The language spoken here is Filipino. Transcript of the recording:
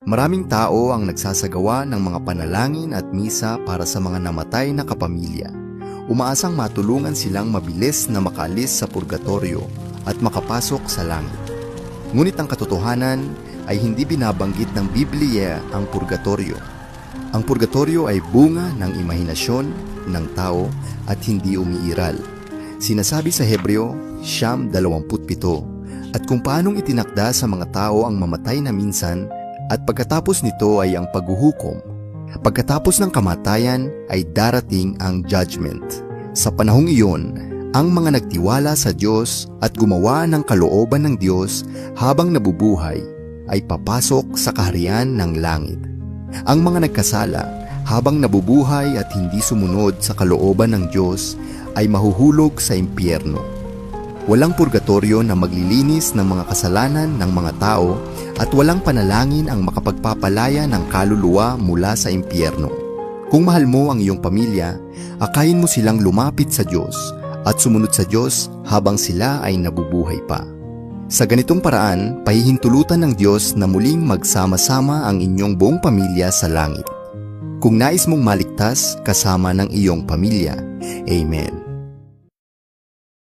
Maraming tao ang nagsasagawa ng mga panalangin at misa para sa mga namatay na kapamilya. Umaasang matulungan silang mabilis na makaalis sa purgatorio at makapasok sa langit. Ngunit ang katotohanan ay hindi binabanggit ng Biblia ang purgatorio. Ang purgatorio ay bunga ng imahinasyon ng tao at hindi umiiral. Sinasabi sa Hebreo 9:27 at kung paanong itinakda sa mga tao ang mamatay na minsan at pagkatapos nito ay ang paghuhukom. Pagkatapos ng kamatayan ay darating ang judgment. Sa panahong iyon, ang mga nagtiwala sa Diyos at gumawa ng kalooban ng Diyos habang nabubuhay ay papasok sa kaharian ng langit. Ang mga nagkasala habang nabubuhay at hindi sumunod sa kalooban ng Diyos ay mahuhulog sa impyerno. Walang purgatorio na maglilinis ng mga kasalanan ng mga tao at walang panalangin ang makapagpapalaya ng kaluluwa mula sa impyerno. Kung mahal mo ang iyong pamilya, akayin mo silang lumapit sa Diyos at sumunod sa Diyos habang sila ay nabubuhay pa. Sa ganitong paraan, pahihintulutan ng Diyos na muling magsama-sama ang inyong buong pamilya sa langit. Kung nais mong maligtas kasama ng iyong pamilya. Amen.